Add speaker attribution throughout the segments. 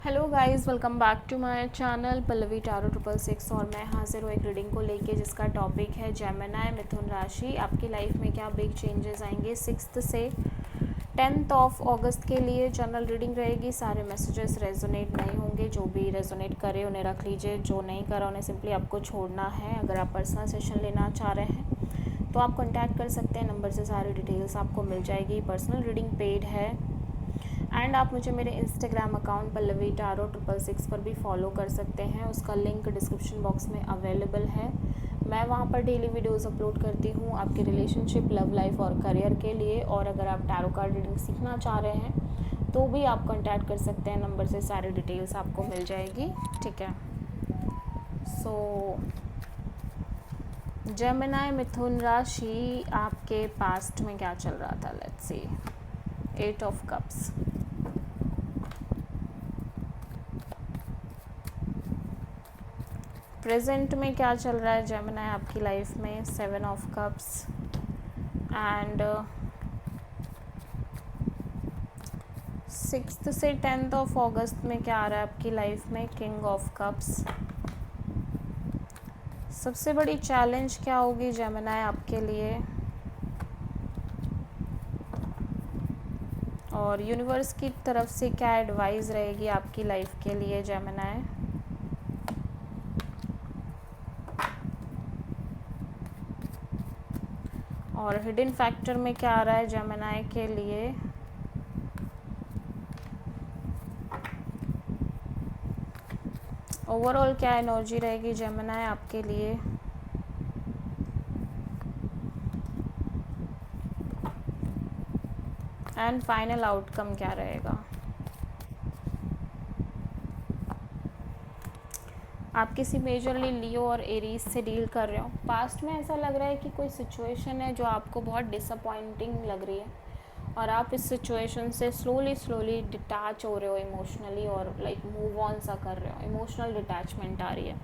Speaker 1: Hello guys, welcome back to my channel Pallavi tarot 666 और मैं हाजिर हूँ एक रीडिंग को लेके जिसका टॉपिक है जेमिनी मिथुन राशि। आपकी लाइफ में क्या बिग चेंजेस आएंगे 6 से 10 ऑफ अगस्त के लिए जनरल रीडिंग रहेगी। सारे मैसेजेस रेजोनेट नहीं होंगे, जो भी रेजोनेट करे उन्हें रख लीजिए, जो नहीं करा उन्हें सिंपली आपको छोड़ना है। अगर आप पर्सनल सेशन लेना चाह रहे हैं तो आप कॉन्टैक्ट कर सकते हैं, नंबर से सारी डिटेल्स आपको मिल जाएगी। पर्सनल रीडिंग पेड है एंड आप मुझे मेरे इंस्टाग्राम अकाउंट पल्लवी टारो 666 पर भी फॉलो कर सकते हैं, उसका लिंक डिस्क्रिप्शन बॉक्स में अवेलेबल है। मैं वहाँ पर डेली वीडियोस अपलोड करती हूँ आपके रिलेशनशिप, लव लाइफ और करियर के लिए। और अगर आप टैरो कार्ड रीडिंग सीखना चाह रहे हैं तो भी आप कॉन्टैक्ट कर सकते हैं, नंबर से सारी डिटेल्स आपको मिल जाएगी। ठीक है, सो जेमिनी मिथुन राशि, आपके पास्ट में क्या चल रहा था? Let's see. 8 of cups, present में क्या चल रहा है जेमिनी आपकी लाइफ में? 7 ऑफ कप्स एंड 6 से 10 ऑफ अगस्त में क्या आ रहा है आपकी लाइफ में? King of cups. सबसे बड़ी चैलेंज क्या होगी जेमिनी आपके लिए, और यूनिवर्स की तरफ से क्या एडवाइस रहेगी आपकी लाइफ के लिए जेमिनी? और हिडन फैक्टर में क्या आ रहा है जेमिनी के लिए? ओवरऑल क्या एनर्जी रहेगी जेमिनी आपके लिए? एंड फाइनल आउटकम क्या रहेगा? आप किसी मेजरली लियो और एरीज से डील कर रहे हो। पास्ट में ऐसा लग रहा है कि कोई सिचुएशन है जो आपको बहुत डिसअपॉइंटिंग लग रही है और आप इस सिचुएशन से स्लोली डिटैच हो रहे हो इमोशनली, और लाइक मूव ऑन सा कर रहे हो। इमोशनल डिटैचमेंट आ रही है।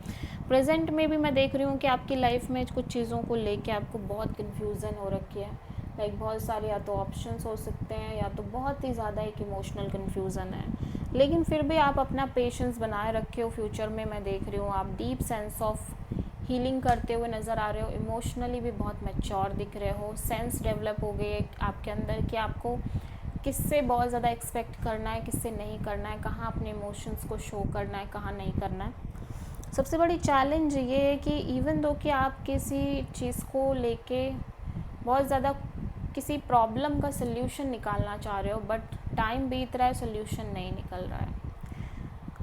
Speaker 1: प्रेजेंट में भी मैं देख रही हूँ कि आपकी लाइफ में कुछ चीज़ों को लेके आपको बहुत कन्फ्यूज़न हो रखी है। लाइक बहुत सारे या तो ऑप्शंस हो सकते हैं या तो बहुत ही ज़्यादा एक इमोशनल कन्फ्यूज़न है, लेकिन फिर भी आप अपना पेशेंस बनाए रखे हो। फ्यूचर में मैं देख रही हूँ आप डीप सेंस ऑफ हीलिंग करते हुए नज़र आ रहे हो। इमोशनली भी बहुत मैच्योर दिख रहे हो। सेंस डेवलप हो गई है आपके अंदर कि आपको किससे बहुत ज़्यादा एक्सपेक्ट करना है, किससे नहीं करना है, कहाँ अपने इमोशंस को शो करना है, कहाँ नहीं करना है। सबसे बड़ी चैलेंज ये है कि इवन दो कि आप किसी चीज़ को लेके बहुत ज़्यादा किसी प्रॉब्लम का सल्यूशन निकालना चाह रहे हो, बट टाइम बीत रहा है, सल्यूशन नहीं निकल रहा है।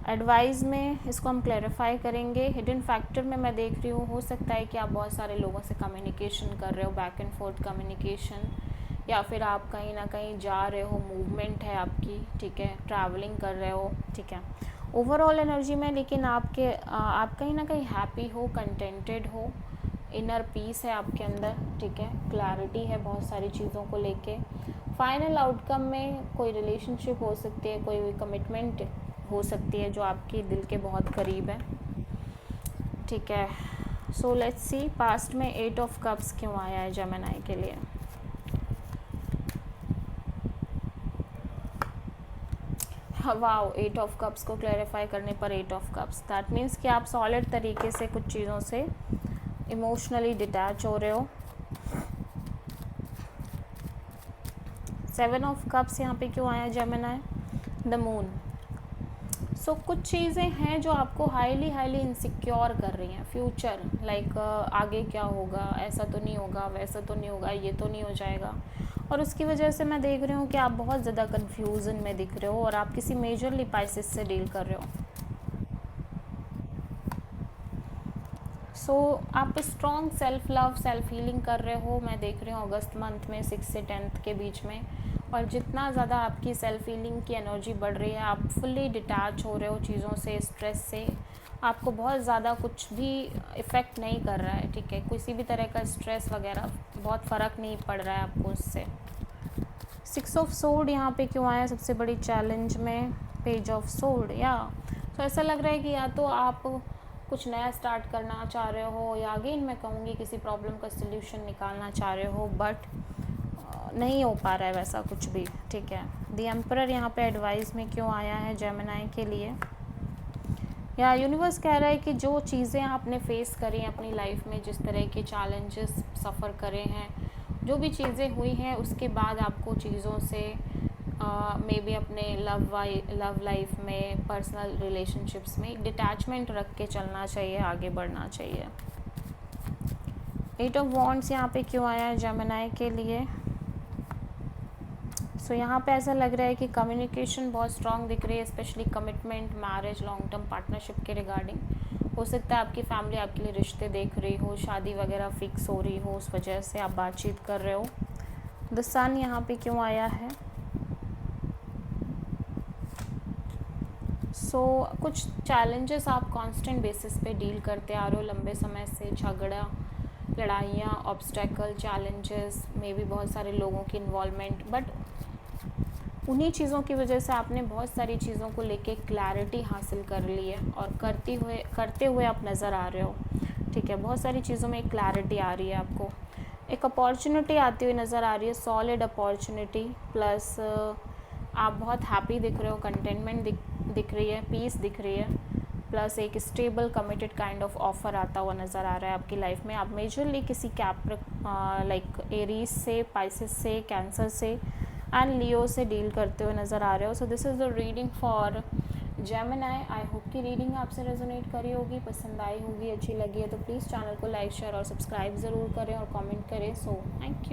Speaker 1: एडवाइस में इसको हम क्लैरिफाई करेंगे। हिडन फैक्टर में मैं देख रही हूँ, हो सकता है कि आप बहुत सारे लोगों से कम्युनिकेशन कर रहे हो, बैक एंड फोर्थ कम्युनिकेशन, या फिर आप कहीं ना कहीं जा रहे हो, मूवमेंट है आपकी, ठीक है, ट्रैवलिंग कर रहे हो, ठीक है। ओवरऑल एनर्जी में लेकिन आप कहीं ना कहीं हैप्पी हो, कंटेंटेड हो, इनर पीस है आपके अंदर, ठीक है, क्लैरिटी है बहुत सारी चीज़ों को लेके। फाइनल आउटकम में कोई रिलेशनशिप हो सकती है, कोई कमिटमेंट हो सकती है जो आपके दिल के बहुत करीब है, ठीक है। सो लेट्स सी पास्ट में 8 ऑफ कप्स क्यों आया है जेमिनी के लिए। वाओ, 8 ऑफ कप्स को क्लैरिफाई करने पर 8 ऑफ कप्स, दैट मीन्स कि आप सॉलिड तरीके से कुछ चीज़ों से इमोशनली डिटैच हो रहे हो। 7 ऑफ कप्स यहाँ पे क्यों आया जेमिनी? The moon. सो कुछ चीज़ें हैं जो आपको हाईली इनसिक्योर कर रही हैं। फ्यूचर लाइक आगे क्या होगा, ऐसा तो नहीं होगा, वैसा तो नहीं होगा, ये तो नहीं हो जाएगा, और उसकी वजह से मैं देख रही हूँ कि आप बहुत ज़्यादा कन्फ्यूज़न में दिख रहे हो और आप किसी मेजरली पाइसेस से डील कर रहे हो। सो आप strong self love, self healing कर रहे हो, मैं देख रही हूँ अगस्त मंथ में 6 से 10 के बीच में। और जितना ज़्यादा आपकी सेल्फ हीलिंग की एनर्जी बढ़ रही है, आप फुल्ली डिटैच हो रहे हो चीज़ों से, स्ट्रेस से। आपको बहुत ज़्यादा कुछ भी इफ़ेक्ट नहीं कर रहा है, ठीक है, किसी भी तरह का स्ट्रेस वगैरह बहुत फ़र्क नहीं पड़ रहा है आपको उससे। 6 ऑफ सोर्ड यहाँ पे क्यों आया सबसे बड़ी चैलेंज में? पेज ऑफ सोर्ड, या तो ऐसा लग रहा है कि या तो आप कुछ नया स्टार्ट करना चाह रहे हो, या अगेन मैं कहूँगी किसी प्रॉब्लम का सल्यूशन निकालना चाह रहे हो, बट नहीं हो पा रहा है वैसा कुछ भी, ठीक है। द एम्परर यहाँ पे एडवाइस में क्यों आया है जेमिनी के लिए, या यूनिवर्स कह रहा है कि जो चीज़ें आपने फेस करी हैं अपनी लाइफ में, जिस तरह के चैलेंजेस सफ़र करे हैं, जो भी चीज़ें हुई हैं, उसके बाद आपको चीज़ों से मे बी अपने लव लाइफ में, पर्सनल रिलेशनशिप्स में एक डिटैचमेंट रख के चलना चाहिए, आगे बढ़ना चाहिए। 8 ऑफ वॉन्ड्स यहाँ पे क्यों आया है जेमिनी के लिए। सो यहाँ पे ऐसा लग रहा है कि कम्युनिकेशन बहुत स्ट्रॉन्ग दिख रही है, specially commitment, marriage, long term partnership के रिगार्डिंग। हो सकता है आपकी फैमिली आपके लिए रिश्ते देख रही हो, शादी वगैरह फिक्स हो रही हो, उस वजह से आप बातचीत कर रहे हो। द सन यहाँ पे क्यों आया है। सो कुछ चैलेंजेस आप कांस्टेंट बेसिस पे डील करते आ रहे हो लंबे समय से, झगड़ा, लड़ाइयाँ, ऑब्स्टेकल, चैलेंजेस, मे बी बहुत सारे लोगों की इन्वॉल्वमेंट, बट उन्हीं चीज़ों की वजह से आपने बहुत सारी चीज़ों को लेके क्लैरिटी हासिल कर ली है और करते हुए आप नज़र आ रहे हो, ठीक है। बहुत सारी चीज़ों में एक क्लैरिटी आ रही है आपको, एक अपॉर्चुनिटी आती हुई नज़र आ रही है, सॉलिड अपॉर्चुनिटी, प्लस आप बहुत हैप्पी दिख रहे हो, कंटेनमेंट दिख रही है, पीस दिख रही है, प्लस एक stable committed kind of offer आता हुआ नज़र आ रहा है आपकी लाइफ में। आप मेजरली किसी लाइक एरीज से, पाइसेस से, कैंसर से एंड लियो से डील करते हुए नज़र आ रहे हो। So this is the reading for Gemini. I hope कि रीडिंग आपसे रेजोनेट करी होगी, पसंद आई होगी, अच्छी लगी है तो प्लीज़ चैनल को लाइक, शेयर और सब्सक्राइब ज़रूर करें और कमेंट करें। So thank you.